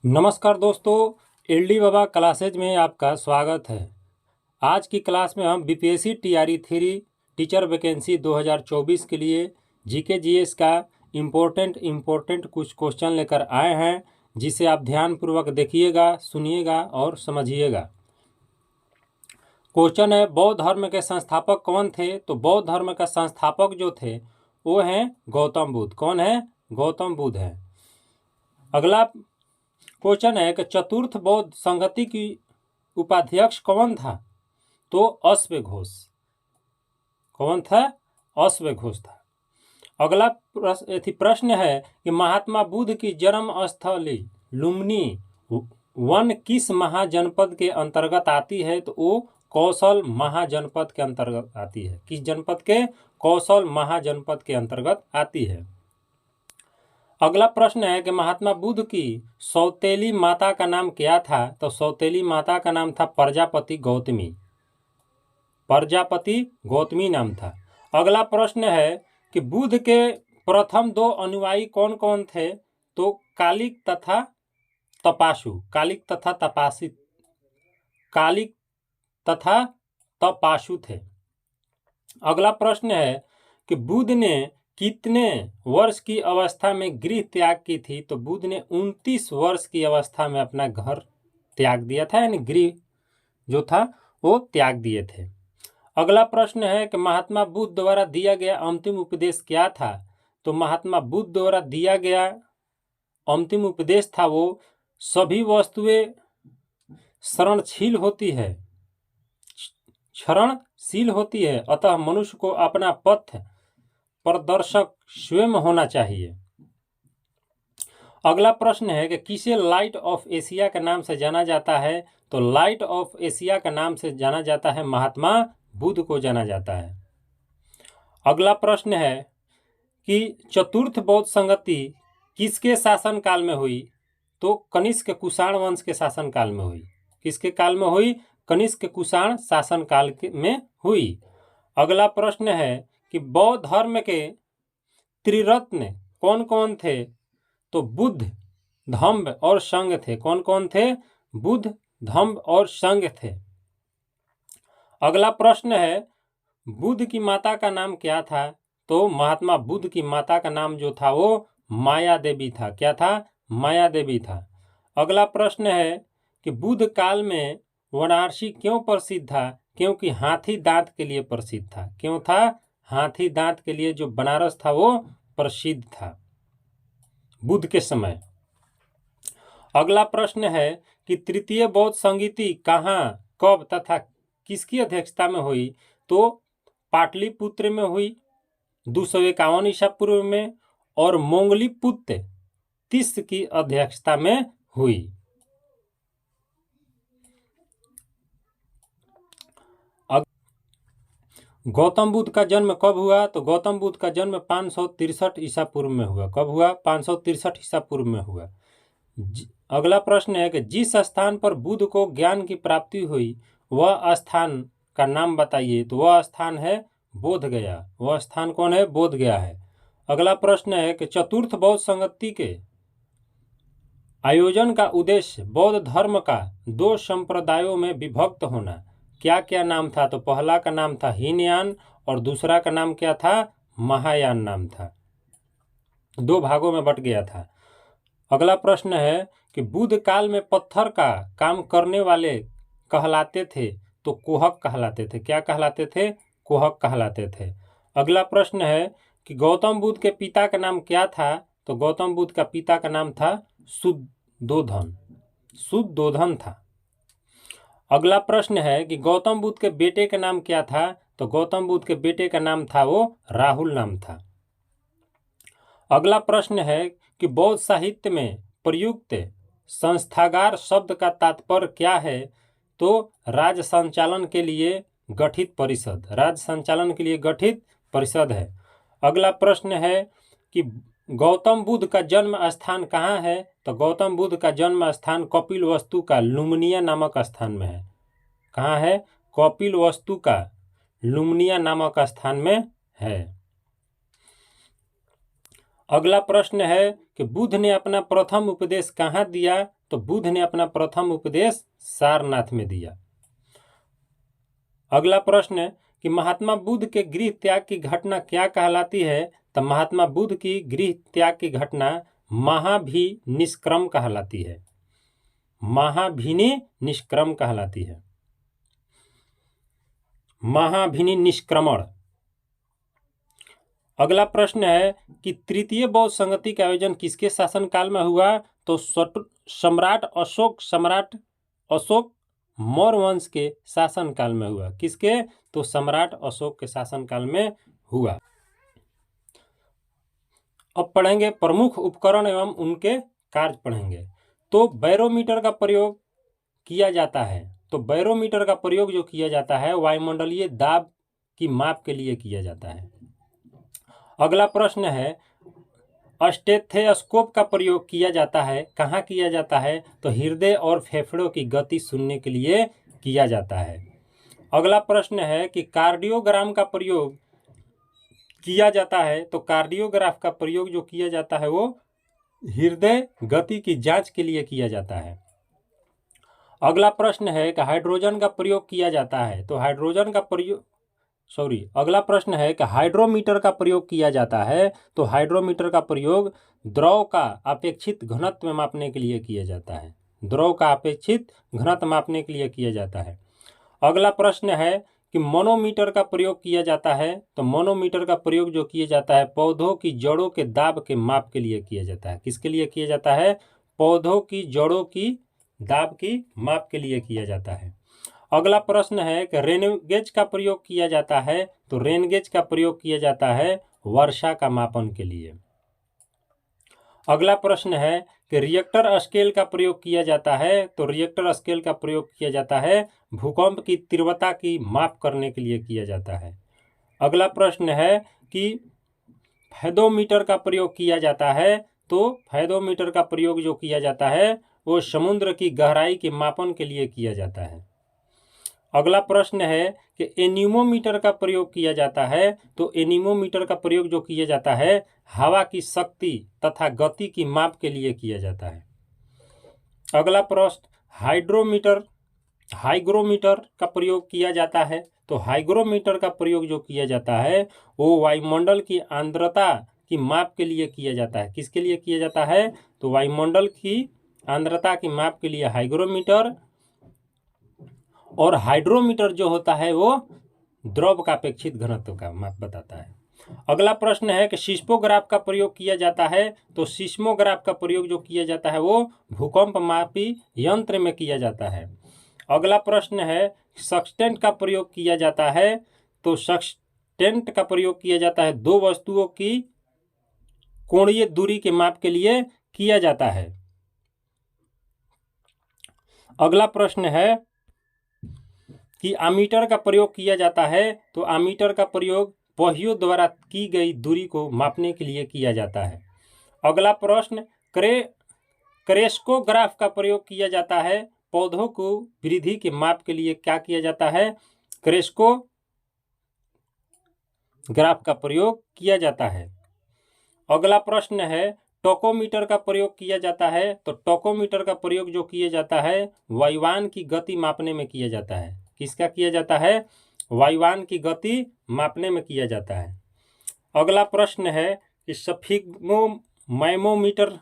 नमस्कार दोस्तों, एलडी बाबा क्लासेज में आपका स्वागत है। आज की क्लास में हम बीपीएससी टीआरई 3 टीचर वैकेंसी 2024 के लिए जीके जीएस का इम्पोर्टेंट कुछ क्वेश्चन लेकर आए हैं, जिसे आप ध्यानपूर्वक देखिएगा, सुनिएगा और समझिएगा। क्वेश्चन है, बौद्ध धर्म के संस्थापक कौन थे? तो बौद्ध धर्म का संस्थापक जो थे वो हैं गौतम बुद्ध। कौन है? गौतम बुद्ध है। अगला क्वेश्चन है कि चतुर्थ बौद्ध संगति की उपाध्यक्ष कौन था? तो अश्वघोष। कौन था? अश्वघोष था। अगला प्रश्न है कि महात्मा बुद्ध की जन्म स्थली लुम्बिनी वन किस महाजनपद के अंतर्गत आती है? तो वो कौशल महाजनपद के अंतर्गत आती है। किस जनपद के? कौशल महाजनपद के अंतर्गत आती है। अगला प्रश्न है कि महात्मा बुद्ध की सौतेली माता का नाम क्या था? तो सौतेली माता का नाम था प्रजापति गौतमी। प्रजापति गौतमी नाम था। अगला प्रश्न है कि बुद्ध के प्रथम 2 अनुयायी कौन कौन थे? तो कालिक तथा तपासु। कालिक तथा तपासु थे। अगला प्रश्न है कि बुद्ध ने कितने वर्ष की अवस्था में गृह त्याग की थी? तो बुद्ध ने 29 वर्ष की अवस्था में अपना घर त्याग दिया था, यानी गृह जो था वो त्याग दिए थे। अगला प्रश्न है कि महात्मा बुद्ध द्वारा दिया गया अंतिम उपदेश क्या था? तो महात्मा बुद्ध द्वारा दिया गया अंतिम उपदेश था वो सभी वस्तुएं क्षरणशील होती है, अतः मनुष्य को अपना पथ प्रदर्शक स्वयं होना चाहिए। अगला प्रश्न है कि किसे लाइट ऑफ एशिया के नाम से जाना जाता है? तो लाइट ऑफ एशिया के नाम से जाना जाता है महात्मा बुद्ध को जाना जाता है। अगला प्रश्न है कि चतुर्थ बौद्ध संगति किसके शासन काल में हुई? तो कनिष्क कुषाण वंश के शासन काल में हुई। किसके काल में हुई? कनिष्क कुषाण शासन काल में हुई। अगला प्रश्न है कि बौद्ध धर्म के त्रिरत्न कौन कौन थे? तो बुद्ध, धम्म और संघ थे। कौन कौन थे? बुद्ध, धम्म और संघ थे। अगला प्रश्न है बुद्ध की माता का नाम क्या था? तो महात्मा बुद्ध की माता का नाम जो था वो माया देवी था। क्या था? माया देवी था। अगला प्रश्न है कि बुद्ध काल में वाराणसी क्यों प्रसिद्ध था? क्योंकि हाथी दांत के लिए प्रसिद्ध था। क्यों था? हाथी दांत के लिए जो बनारस था वो प्रसिद्ध था बुद्ध के समय। अगला प्रश्न है कि तृतीय बौद्ध संगति कहाँ, कब तथा किसकी अध्यक्षता में हुई? तो पाटलिपुत्र में हुई 251 ईसा पूर्व में, और मोंगलीपुत्र 30 की अध्यक्षता में हुई। गौतम बुद्ध का जन्म कब हुआ? तो गौतम बुद्ध का जन्म 563 ईसा पूर्व में हुआ। कब हुआ? 563 ईसा पूर्व में हुआ। अगला प्रश्न है कि जिस स्थान पर बुद्ध को ज्ञान की प्राप्ति हुई वह स्थान का नाम बताइए। तो वह स्थान है बोध गया। वह स्थान कौन है? बोध गया है। अगला प्रश्न है कि चतुर्थ बौद्ध संगति के आयोजन का उद्देश्य बौद्ध धर्म का 2 संप्रदायों में विभक्त होना क्या क्या नाम था? तो पहला का नाम था हीनयान और दूसरा का नाम क्या था? महायान नाम था। 2 भागों में बट गया था। अगला प्रश्न है कि बुद्ध काल में पत्थर का काम करने वाले कहलाते थे तो कोहक कहलाते थे। क्या कहलाते थे? कोहक कहलाते थे। अगला प्रश्न है कि गौतम बुद्ध के पिता का नाम क्या था? तो गौतम बुद्ध का पिता का नाम था शुद्धोधन था। अगला प्रश्न है कि गौतम बुद्ध के बेटे का नाम क्या था? तो गौतम बुद्ध के बेटे का नाम था वो राहुल नाम था। अगला प्रश्न है कि बौद्ध साहित्य में प्रयुक्त संस्थागार शब्द का तात्पर्य क्या है? तो राज्य संचालन के लिए गठित परिषद। राज्य संचालन के लिए गठित परिषद है। अगला प्रश्न है कि गौतम बुद्ध का जन्म स्थान कहाँ है? तो गौतम बुद्ध का जन्म स्थान कपिलवस्तु का लुम्बिनी नामक स्थान में है। कहाँ है? कपिलवस्तु का लुम्बिनी नामक स्थान में है। अगला प्रश्न है कि बुद्ध ने अपना प्रथम उपदेश कहाँ दिया? तो बुद्ध ने अपना प्रथम उपदेश सारनाथ में दिया। अगला प्रश्न है कि महात्मा बुद्ध के गृह त्याग की घटना क्या कहलाती है? तो महात्मा बुद्ध की गृह त्याग की घटना महाभिनिष्क्रम कहलाती है। महाभिनिष्क्रम कहलाती है। महाभिनिष्क्रमण। अगला प्रश्न है कि तृतीय बौद्ध संगति का आयोजन किसके शासनकाल में हुआ? तो सम्राट अशोक मौर्य वंश के शासनकाल में हुआ। किसके? तो सम्राट अशोक के शासनकाल में हुआ। अब पढ़ेंगे प्रमुख उपकरण एवं उनके कार्य पढ़ेंगे। तो बैरोमीटर का प्रयोग किया जाता है। तो बैरोमीटर का प्रयोग जो किया जाता है वायुमंडलीय दाब की माप के लिए किया जाता है। अगला प्रश्न है स्टेथोस्कोप का प्रयोग किया जाता है। कहाँ किया जाता है? तो हृदय और फेफड़ों की गति सुनने के लिए किया जाता है। अगला प्रश्न है कि कार्डियोग्राम का प्रयोग किया जाता है। तो कार्डियोग्राफ का प्रयोग जो किया जाता है वो हृदय गति की जांच के लिए किया जाता है। अगला प्रश्न है कि हाइड्रोजन का प्रयोग किया जाता है। तो अगला प्रश्न है कि हाइड्रोमीटर का प्रयोग किया जाता है। तो हाइड्रोमीटर का प्रयोग द्रव का अपेक्षित घनत्व मापने के लिए किया जाता है। द्रव का अपेक्षित घनत्व मापने के लिए किया जाता है। अगला प्रश्न है कि मोनोमीटर का प्रयोग किया जाता है। तो मोनोमीटर का प्रयोग जो किया जाता है पौधों की जड़ों के दाब के माप के लिए किया जाता है। किसके लिए किया जाता है? पौधों की जड़ों की दाब की माप के लिए किया जाता है। अगला प्रश्न है कि रेनगेज का प्रयोग किया जाता है। तो रेनगेज का प्रयोग किया जाता है वर्षा का मापन के लिए। अगला प्रश्न है कि रिएक्टर स्केल का प्रयोग किया जाता है। तो रिएक्टर स्केल का प्रयोग किया जाता है भूकंप की तीव्रता की माप करने के लिए किया जाता है। अगला प्रश्न है कि फेदोमीटर का प्रयोग किया जाता है। तो फेदोमीटर का प्रयोग जो किया जाता है वो समुद्र की गहराई के मापन के लिए किया जाता है। अगला प्रश्न है कि एनीमोमीटर का प्रयोग किया जाता है। तो एनीमोमीटर का प्रयोग जो किया जाता है हवा की शक्ति तथा गति की माप के लिए किया जाता है। अगला प्रश्न हाइग्रोमीटर का प्रयोग किया जाता है। तो हाइग्रोमीटर का प्रयोग जो किया जाता है वो वायुमंडल की आर्द्रता की माप के लिए किया जाता है। किसके लिए किया जाता है? तो वायुमंडल की आर्द्रता की माप के लिए हाइग्रोमीटर। और हाइड्रोमीटर जो होता है वो द्रव का अपेक्षित घनत्व का माप बताता है। अगला प्रश्न है कि सिस्मोग्राफ का प्रयोग किया जाता है। तो सिस्मोग्राफ का प्रयोग जो किया जाता है वो भूकंप मापी यंत्र में किया जाता है। अगला प्रश्न है सक्सटेंट का प्रयोग किया जाता है। तो सक्सटेंट का प्रयोग किया जाता है दो वस्तुओं की कोणीय दूरी के माप के लिए किया जाता है। अगला प्रश्न है कि अमीटर का प्रयोग किया जाता है। तो अमीटर का प्रयोग पहियों द्वारा की गई दूरी को मापने के लिए किया जाता है। अगला प्रश्न क्रेस्कोग्राफ का प्रयोग किया जाता है। पौधों को वृद्धि के माप के लिए क्या किया जाता है? क्रेस्कोग्राफ का प्रयोग किया जाता है। अगला प्रश्न है टोकोमीटर का प्रयोग किया जाता है। तो टोकोमीटर का प्रयोग जो किया जाता है वायुयान की गति मापने में किया जाता है। किसका किया जाता है? वायुयान की गति मापने में किया जाता है। अगला प्रश्न है कि सफिग्मोमोमीटर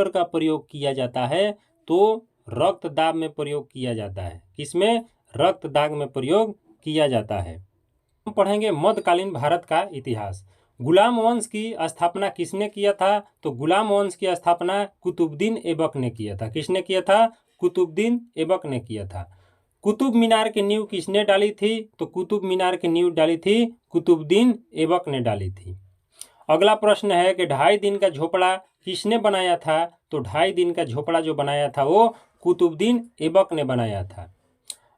का प्रयोग किया जाता है। तो रक्त दाब में प्रयोग किया जाता है। किसमें? रक्त दाब में प्रयोग किया जाता है। हम पढ़ेंगे मध्यकालीन भारत का इतिहास। गुलाम वंश की स्थापना किसने किया था? तो गुलाम वंश की स्थापना कुतुबुद्दीन ऐबक ने किया था। किसने किया था? कुतुबुद्दीन ऐबक ने किया था। कुतुब मीनार की नींव किसने डाली थी? तो कुतुब मीनार की नींव डाली थी कुतुबुद्दीन ऐबक ने डाली थी। अगला प्रश्न है कि 2.5 दिन का झोपड़ा किसने बनाया था? तो 2.5 दिन का झोपड़ा जो बनाया था वो कुतुबुद्दीन ऐबक ने बनाया था।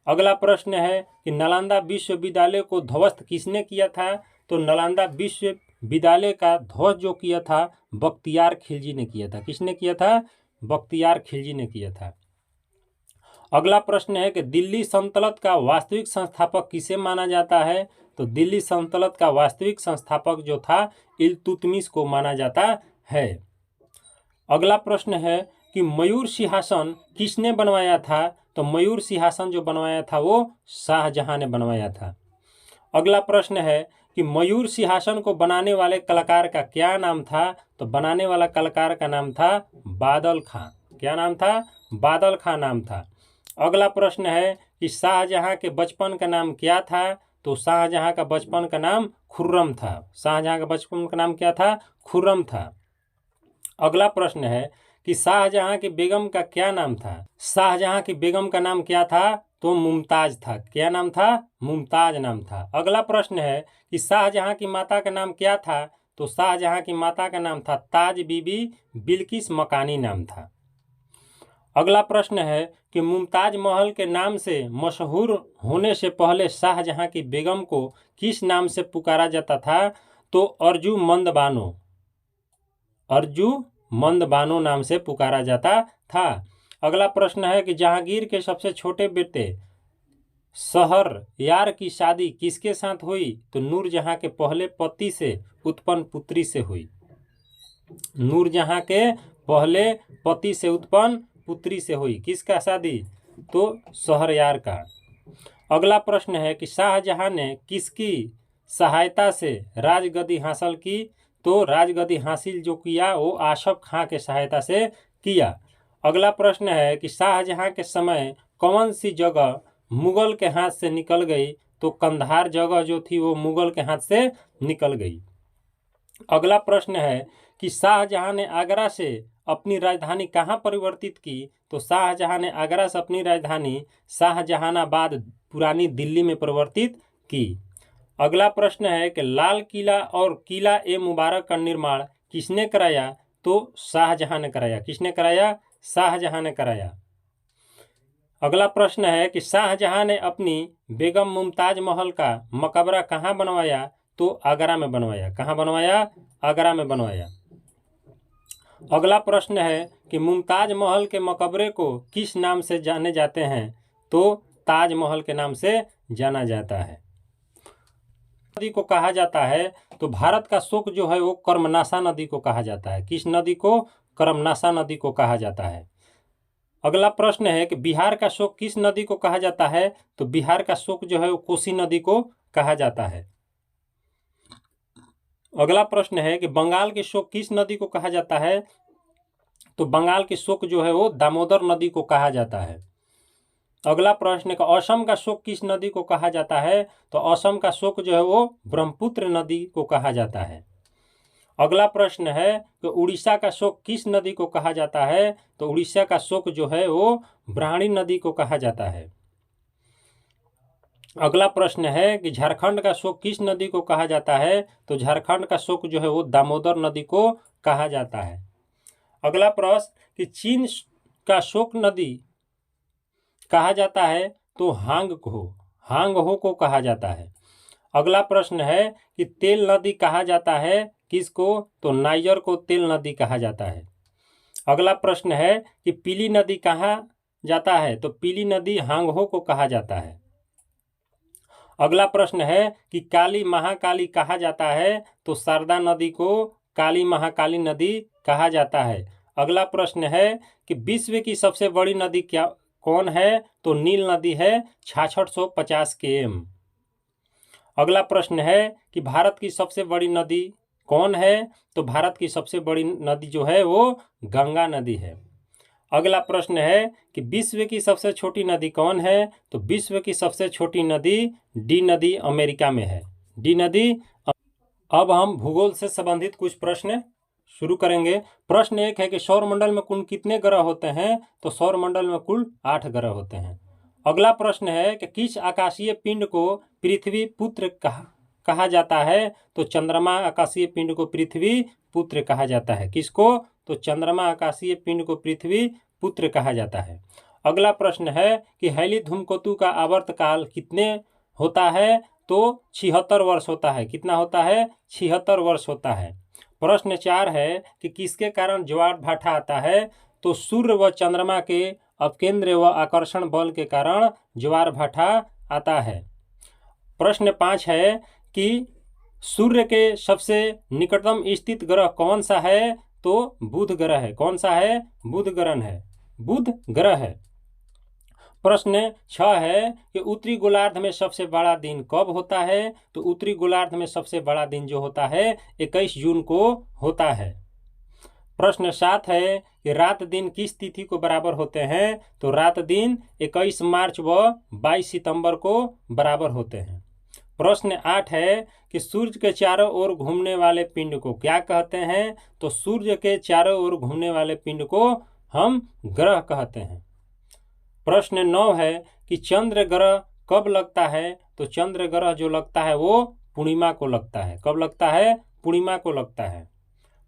अगला प्रश्न है कि नालंदा विश्वविद्यालय को ध्वस्त किसने किया था? तो नालंदा विश्वविद्यालय का ध्वस्त जो किया था बख्तियार खिलजी ने किया था। किसने किया था? बख्तियार खिलजी ने किया था। अगला प्रश्न है कि दिल्ली सल्तनत का वास्तविक संस्थापक किसे माना जाता है? तो दिल्ली सल्तनत का वास्तविक संस्थापक जो था इल्तुतमिश को माना जाता है। अगला प्रश्न है कि मयूर सिंहासन किसने बनवाया था? तो मयूर सिंहासन जो बनवाया था वो शाहजहां ने बनवाया था। अगला प्रश्न है कि मयूर सिंहासन को बनाने वाले कलाकार का क्या नाम था? तो बनाने वाला कलाकार का नाम था बादल खां। क्या नाम था? बादल खां नाम था। अगला प्रश्न है कि शाहजहां के बचपन का नाम क्या था? तो शाहजहां का बचपन का नाम खुर्रम था। शाहजहां का बचपन का नाम क्या था? खुर्रम था। अगला प्रश्न है कि शाहजहां की बेगम का क्या नाम था? शाहजहां की बेगम का नाम क्या था? तो मुमताज था। क्या नाम था? मुमताज नाम था। अगला प्रश्न है कि शाहजहां की माता का नाम क्या था? तो शाहजहां की माता का नाम था ताज बीबी बिल्किस मकानी नाम था। अगला प्रश्न है कि मुमताज महल के नाम से मशहूर होने से पहले शाहजहां की बेगम को किस नाम से पुकारा जाता था? तो अर्जुमंद बानो। अर्जुमंद बानो नाम से पुकारा जाता था। अगला प्रश्न है कि जहांगीर के सबसे छोटे बेटे शहरयार की शादी किसके साथ हुई? तो नूरजहां के पहले पति से उत्पन्न पुत्री से हुई। नूरजहां के पहले पति से उत्पन्न पुत्री से हुई। किसका शादी? तो शहरयार का। अगला प्रश्न है कि शाहजहां ने किसकी सहायता से राजगद्दी हासिल की? तो राजगद्दी हासिल जो किया वो आशफ खां के सहायता से किया। अगला प्रश्न है कि शाहजहां के समय कौन सी जगह मुगल के हाथ से निकल गई? तो कंधार जगह जो थी वो मुगल के हाथ से निकल गई। अगला प्रश्न है कि शाहजहां ने आगरा से अपनी राजधानी कहाँ परिवर्तित की? तो शाहजहां ने आगरा से अपनी राजधानी शाहजहानाबाद पुरानी दिल्ली में परिवर्तित की। अगला प्रश्न है कि लाल किला और किला ए मुबारक का निर्माण किसने कराया? तो शाहजहां ने कराया। किसने कराया? शाहजहां ने कराया। अगला प्रश्न है कि शाहजहां ने अपनी बेगम मुमताज महल का मकबरा कहाँ बनवाया? तो आगरा में बनवाया। कहाँ बनवाया? आगरा में बनवाया। अगला प्रश्न है कि मुमताज महल के मकबरे को किस नाम से जाने जाते हैं? तो ताजमहल के नाम से जाना जाता है। नदी को कहा जाता है? तो भारत का शोक जो है वो कर्मनाशा नदी को कहा जाता है। किस नदी को? कर्मनाशा नदी को कहा जाता है। अगला प्रश्न है कि बिहार का शोक किस नदी को कहा जाता है? तो बिहार का शोक जो है वो कोसी नदी को कहा जाता है। अगला प्रश्न है कि बंगाल के शोक किस नदी को कहा जाता है? तो बंगाल के शोक जो है वो दामोदर नदी को कहा जाता है। अगला प्रश्न का असम का शोक किस नदी को कहा जाता है? तो असम का शोक जो है वो ब्रह्मपुत्र नदी को कहा जाता है। अगला प्रश्न है कि उड़ीसा का शोक किस नदी को कहा जाता है? तो उड़ीसा का शोक जो है वो ब्राह्मणी नदी को कहा जाता है। अगला प्रश्न है कि झारखंड का शोक किस नदी को कहा जाता है? तो झारखंड का शोक जो है वो दामोदर नदी को कहा जाता है। अगला प्रश्न कि चीन का शोक नदी कहा जाता है? तो हांगहो को कहा जाता है। अगला प्रश्न है कि तेल नदी कहा जाता है किसको? तो नाइजर को तेल नदी कहा जाता है। अगला प्रश्न है कि पीली नदी कहा जाता है? तो पीली नदी हांगहो को कहा जाता है। अगला प्रश्न है कि काली महाकाली कहा जाता है? तो शारदा नदी को काली महाकाली नदी कहा जाता है। अगला प्रश्न है कि विश्व की सबसे बड़ी नदी कौन है? तो नील नदी है 6650 km। अगला प्रश्न है कि भारत की सबसे बड़ी नदी कौन है? तो भारत की सबसे बड़ी नदी जो है वो गंगा नदी है। अगला प्रश्न है कि विश्व की सबसे छोटी नदी कौन है? तो विश्व की सबसे छोटी नदी डी नदी अमेरिका में है। डी नदी। अब हम भूगोल से संबंधित कुछ प्रश्न शुरू करेंगे। प्रश्न एक है कि सौरमंडल में कुल कितने ग्रह होते हैं? तो सौरमंडल में कुल 8 ग्रह होते हैं। अगला प्रश्न है कि किस आकाशीय पिंड को पृथ्वी पुत्र कहा जाता है? तो चंद्रमा आकाशीय पिंड को पृथ्वी पुत्र कहा जाता है। किसको? तो चंद्रमा आकाशीय पिंड को पृथ्वी पुत्र कहा जाता है। अगला प्रश्न है कि हैली धूमकेतु का आवर्तकाल कितने होता है? तो 76 वर्ष होता है। कितना होता है? 76 वर्ष होता है। प्रश्न 4 है कि किसके कारण ज्वार भाटा आता है? तो सूर्य व चंद्रमा के अपकेंद्र व आकर्षण बल के कारण ज्वार भाटा आता है। प्रश्न 5 है कि सूर्य के सबसे निकटतम स्थित ग्रह कौन सा है? तो बुध ग्रह है। कौन सा है? बुध ग्रह है। बुध ग्रह है। प्रश्न 6 है कि उत्तरी गोलार्ध में सबसे बड़ा दिन कब होता है? तो उत्तरी गोलार्ध में सबसे बड़ा दिन जो होता है 21 जून को होता है। प्रश्न 7 है कि रात दिन किस तिथि को बराबर होते हैं? तो रात दिन 21 मार्च व 22 सितंबर को बराबर होते हैं। प्रश्न 8 है कि सूर्य के चारों ओर घूमने वाले पिंड को क्या कहते हैं? तो सूर्य के चारों ओर घूमने वाले पिंड को हम ग्रह कहते हैं। प्रश्न 9 है कि चंद्र ग्रह कब लगता है? तो चंद्र ग्रह जो लगता है वो पूर्णिमा को लगता है। कब लगता है? पूर्णिमा को लगता है।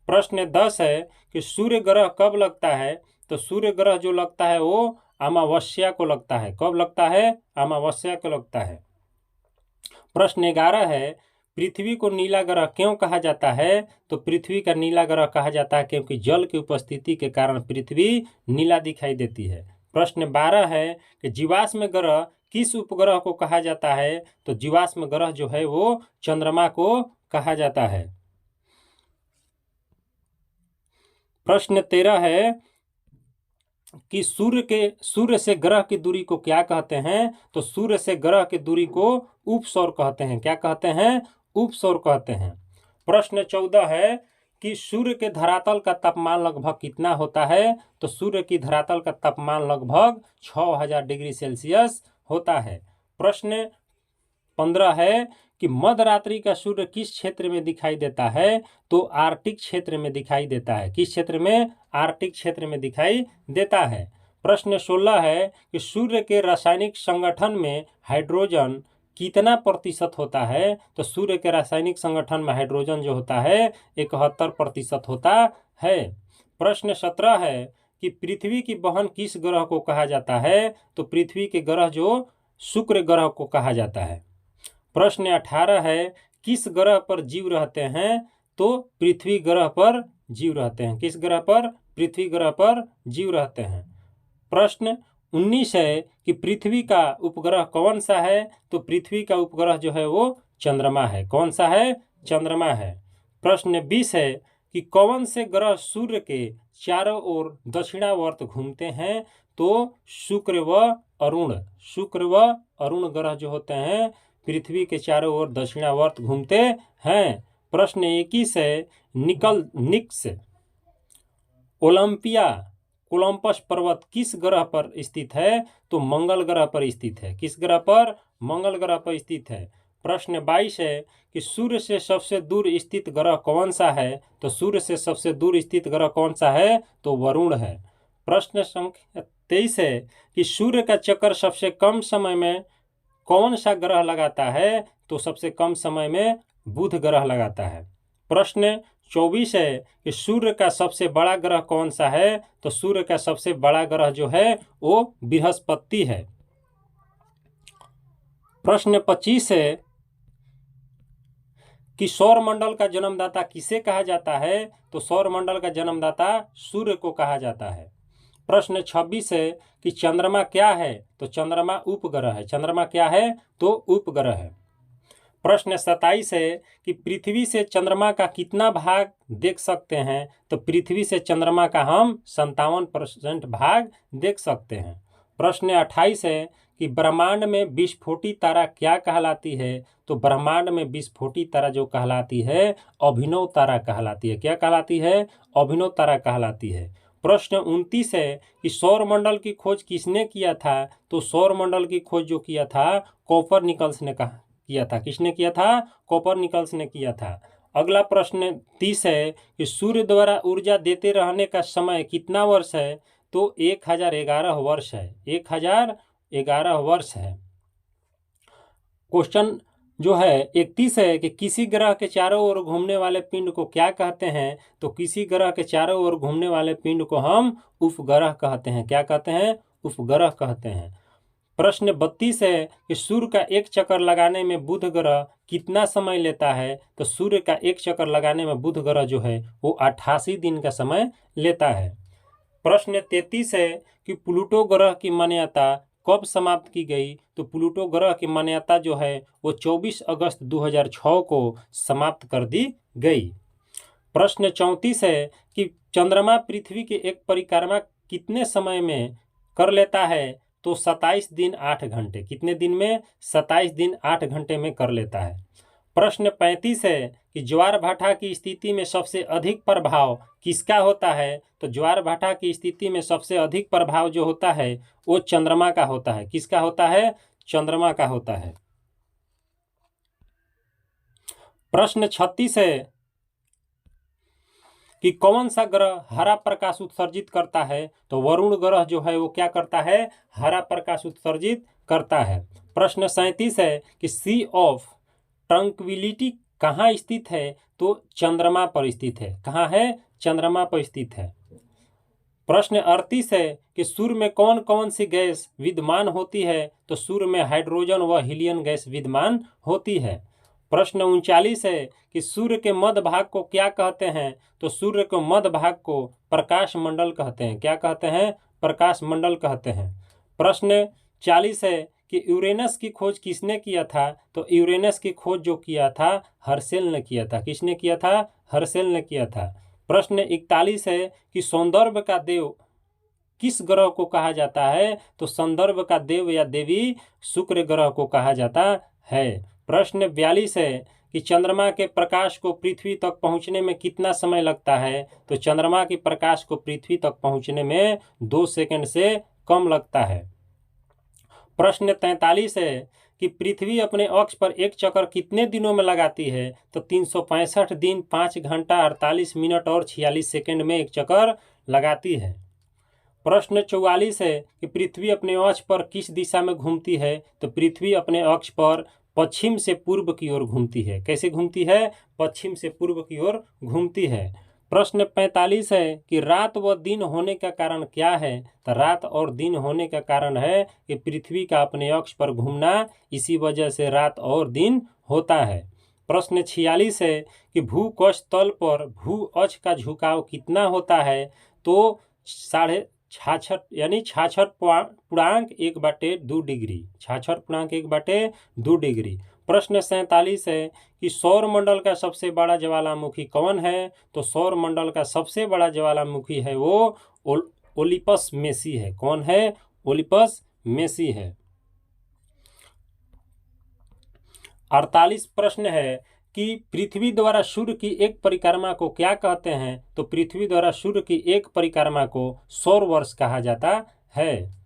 प्रश्न 10 है कि सूर्य ग्रह कब लगता है? तो सूर्य ग्रह जो लगता है वो अमावस्या को लगता है। कब लगता है? अमावस्या को लगता है। प्रश्न 11 है पृथ्वी को नीला ग्रह क्यों कहा जाता है? तो पृथ्वी का नीला ग्रह कहा जाता है क्योंकि जल की उपस्थिति के कारण पृथ्वी नीला दिखाई देती है। प्रश्न 12 है कि जीवाश्म ग्रह किस उपग्रह को कहा जाता है? तो जीवाश्म ग्रह जो है वो चंद्रमा को कहा जाता है। प्रश्न 13 है कि सूर्य से ग्रह की दूरी को क्या कहते हैं? तो सूर्य से ग्रह की दूरी को उपसौर कहते हैं। क्या कहते हैं? उपसौर कहते हैं। प्रश्न 14 है कि सूर्य के धरातल का तापमान लगभग कितना होता है? तो सूर्य की धरातल का तापमान लगभग 6000 डिग्री सेल्सियस होता है। प्रश्न 15 है कि मध्यरात्रि का सूर्य किस क्षेत्र में दिखाई देता है? तो आर्कटिक क्षेत्र में दिखाई देता है। किस क्षेत्र में? आर्कटिक क्षेत्र में दिखाई देता है। प्रश्न 16 है कि सूर्य के रासायनिक संगठन में हाइड्रोजन कितना प्रतिशत होता है? तो सूर्य के रासायनिक संगठन में हाइड्रोजन जो होता है 71% होता है। प्रश्न 17 है कि पृथ्वी की बहन किस ग्रह को कहा जाता है? तो पृथ्वी के ग्रह जो शुक्र ग्रह को कहा जाता है। प्रश्न 18 है किस ग्रह पर जीव रहते हैं? तो पृथ्वी ग्रह पर जीव रहते हैं। किस ग्रह पर? पृथ्वी ग्रह पर जीव रहते हैं। प्रश्न 19 है कि पृथ्वी का उपग्रह कौन सा है? तो पृथ्वी का उपग्रह जो है वो चंद्रमा है। कौन सा है? चंद्रमा है। प्रश्न 20 है कि कौन से ग्रह सूर्य के चारों ओर दक्षिणावर्त घूमते हैं? तो शुक्र व अरुण। शुक्र व अरुण ग्रह जो होते हैं पृथ्वी के चारों ओर दक्षिणावर्त घूमते हैं। प्रश्न 21 है निक्स ओलंपिया कोलंबस पर्वत किस ग्रह पर स्थित है? तो मंगल ग्रह पर स्थित है। किस ग्रह पर? मंगल ग्रह पर स्थित है। प्रश्न 22 है कि सूर्य से सबसे दूर स्थित ग्रह कौन सा है? तो सूर्य से सबसे दूर स्थित ग्रह कौन सा है? तो वरुण है। प्रश्न संख्या 23 है कि सूर्य का चक्कर सबसे कम समय में कौन सा ग्रह लगाता है? तो सबसे कम समय में बुध ग्रह लगाता है। प्रश्न 24 है कि सूर्य का सबसे बड़ा ग्रह कौन सा है? तो सूर्य का सबसे बड़ा ग्रह जो है वो बृहस्पति है। प्रश्न 25 है कि सौरमंडल का जन्मदाता किसे कहा जाता है? तो सौरमंडल का जन्मदाता सूर्य को कहा जाता है। प्रश्न 26 है कि चंद्रमा क्या है? तो चंद्रमा उपग्रह है। चंद्रमा क्या है? तो उपग्रह है। प्रश्न 27 है कि पृथ्वी से चंद्रमा का कितना भाग देख सकते हैं? तो पृथ्वी से चंद्रमा का हम 57% भाग देख सकते हैं। प्रश्न 28 है कि ब्रह्मांड में विस्फोटी तारा क्या कहलाती है? तो ब्रह्मांड में विस्फोटी तारा जो कहलाती है अभिनव तारा कहलाती है। क्या कहलाती है? अभिनव तारा कहलाती है। प्रश्न 29 है कि सौरमंडल की खोज किसने किया था? तो सौरमंडल की खोज जो किया था कोपरनिकस ने किया था। किसने किया था? कोपरनिकस ने किया था। अगला प्रश्न 30 है कि सूर्य द्वारा ऊर्जा देते रहने का समय कितना वर्ष है? तो 1011 वर्ष है। 1011 वर्ष है। क्वेश्चन जो है 31 है कि किसी ग्रह के चारों ओर घूमने वाले पिंड को क्या कहते हैं? तो किसी ग्रह के चारों ओर घूमने वाले पिंड को हम उपग्रह कहते हैं। क्या कहते हैं? उपग्रह कहते हैं। प्रश्न 32 है कि सूर्य का एक चक्कर लगाने में बुध ग्रह कितना समय लेता है? तो सूर्य का एक चक्कर लगाने में बुध ग्रह जो है वो 88 दिन का समय लेता है। प्रश्न 33 है कि प्लूटो ग्रह की मान्यता कब समाप्त की गई? तो प्लूटो ग्रह की मान्यता जो है वो 24 अगस्त 2006 को समाप्त कर दी गई। प्रश्न 34 है कि चंद्रमा पृथ्वी की एक परिक्रमा कितने समय में कर लेता है? तो 27 दिन 8 घंटे। कितने दिन में? 27 दिन 8 घंटे में कर लेता है। प्रश्न 35 है कि ज्वार भाटा की स्थिति में सबसे अधिक प्रभाव किसका होता है? तो ज्वार भाटा की स्थिति में सबसे अधिक प्रभाव जो होता है वो चंद्रमा का होता है। किसका होता है? चंद्रमा का होता है। प्रश्न 36 है कि कौन सा ग्रह हरा प्रकाश उत्सर्जित करता है? तो वरुण ग्रह जो है वो क्या करता है? हरा प्रकाश उत्सर्जित करता है। प्रश्न 37 है कि सी ऑफ ट्रंक्विलिटी कहाँ स्थित है? तो चंद्रमा पर स्थित है। कहाँ है? चंद्रमा पर स्थित है। प्रश्न 38 है कि सूर्य में कौन कौन सी गैस विद्यमान होती है? तो सूर्य में हाइड्रोजन व हीलियम गैस विद्यमान होती है। प्रश्न 39 है कि सूर्य के मध्य भाग को क्या कहते हैं? तो सूर्य के मध्य भाग को प्रकाश मंडल कहते हैं। क्या कहते हैं? प्रकाश मंडल कहते हैं। प्रश्न 40 है कि यूरेनस की खोज किसने किया था? तो यूरेनस की खोज जो किया था हर्शेल ने किया था। किसने किया था? हर्शेल ने किया था। प्रश्न 41 है कि सौंदर्य का देव किस ग्रह को कहा जाता है? तो सौंदर्य का देव या देवी शुक्र ग्रह को कहा जाता है। प्रश्न 42 है कि चंद्रमा के प्रकाश को पृथ्वी तक पहुंचने में कितना समय लगता है? तो चंद्रमा के प्रकाश को पृथ्वी तक पहुंचने में 2 सेकंड से कम लगता है। प्रश्न 43 है कि पृथ्वी अपने अक्ष पर एक चक्कर कितने दिनों में लगाती है? तो 365 दिन 5 घंटा 48 मिनट और 46 सेकंड में एक चक्कर लगाती है। प्रश्न 44 है कि पृथ्वी अपने अक्ष पर किस दिशा में घूमती है? तो पृथ्वी अपने अक्ष पर पश्चिम से पूर्व की ओर घूमती है। कैसे घूमती है? पश्चिम से पूर्व की ओर घूमती है। प्रश्न 45 है कि रात व दिन होने का कारण क्या है? तो रात और दिन होने का कारण है कि पृथ्वी का अपने अक्ष पर घूमना, इसी वजह से रात और दिन होता है। प्रश्न 46 है कि भूकक्ष तल पर भू अक्ष का झुकाव कितना होता है? तो 66 यानी 66.1/2 डिग्री। 66.1/2 डिग्री। प्रश्न 47 है कि सौर मंडल का सबसे बड़ा ज्वालामुखी कौन है? तो सौर मंडल का सबसे बड़ा ज्वालामुखी है वो ओलिपस मेसी है। कौन है? ओलिपस मेसी है। 48 प्रश्न है कि पृथ्वी द्वारा सूर्य की एक परिक्रमा को क्या कहते हैं? तो पृथ्वी द्वारा सूर्य की एक परिक्रमा को सौर वर्ष कहा जाता है।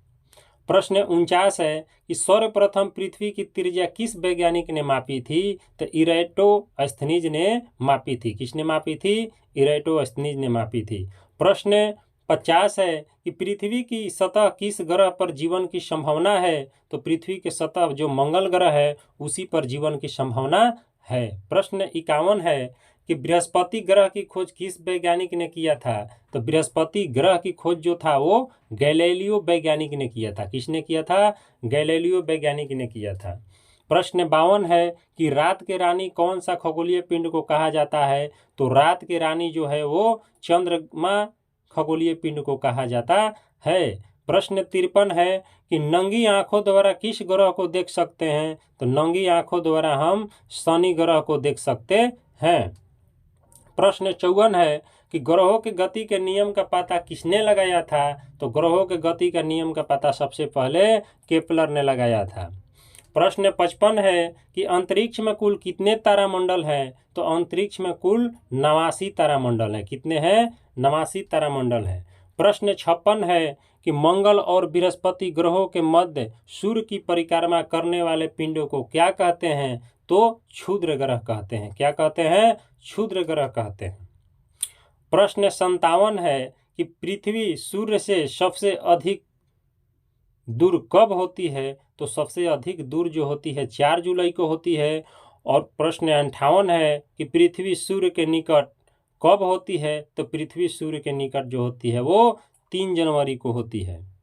प्रश्न 49 है कि सर्वप्रथम पृथ्वी की त्रिज्या किस वैज्ञानिक ने मापी थी? तो इराटोस्थनीज ने मापी थी। किसने मापी थी? इराटोस्थनीज ने मापी थी। प्रश्न 50 है कि पृथ्वी की सतह किस ग्रह पर जीवन की संभावना है? तो पृथ्वी की सतह जो मंगल ग्रह है उसी पर जीवन की संभावना है। प्रश्न 51 है कि बृहस्पति ग्रह की खोज किस वैज्ञानिक ने किया था? तो बृहस्पति ग्रह की खोज जो था वो गैलीलियो वैज्ञानिक ने किया था। किसने किया था? गैलीलियो वैज्ञानिक ने किया था। प्रश्न 52 है कि रात के रानी कौन सा खगोलीय पिंड को कहा जाता है? तो रात के रानी जो है वो चंद्रमा खगोलीय पिंड को कहा जाता है। प्रश्न 53 है कि नंगी आंखों द्वारा किस ग्रह को देख सकते हैं? तो नंगी आंखों द्वारा हम शनि ग्रह को देख सकते हैं। प्रश्न 54 है कि ग्रहों की गति के नियम का पता किसने लगाया था? तो ग्रहों के गति का नियम का पता सबसे पहले केपलर ने लगाया था। प्रश्न 55 है कि अंतरिक्ष में कुल कितने तारामंडल हैं? तो अंतरिक्ष में कुल 89 तारामंडल हैं। कितने हैं? 89 तारामंडल हैं। प्रश्न 56 है कि मंगल और बृहस्पति ग्रहों के मध्य सूर्य की परिक्रमा करने वाले पिंडों को क्या कहते हैं? तो क्षुद्र ग्रह कहते हैं। क्या कहते हैं? क्षुद्र ग्रह कहते हैं। प्रश्न 57 है कि पृथ्वी सूर्य से सबसे अधिक दूर कब होती है? तो सबसे अधिक दूर जो होती है 4 जुलाई को होती है। और प्रश्न 58 है कि पृथ्वी सूर्य के निकट कब होती है? तो पृथ्वी सूर्य के निकट जो होती है वो 3 जनवरी को होती है।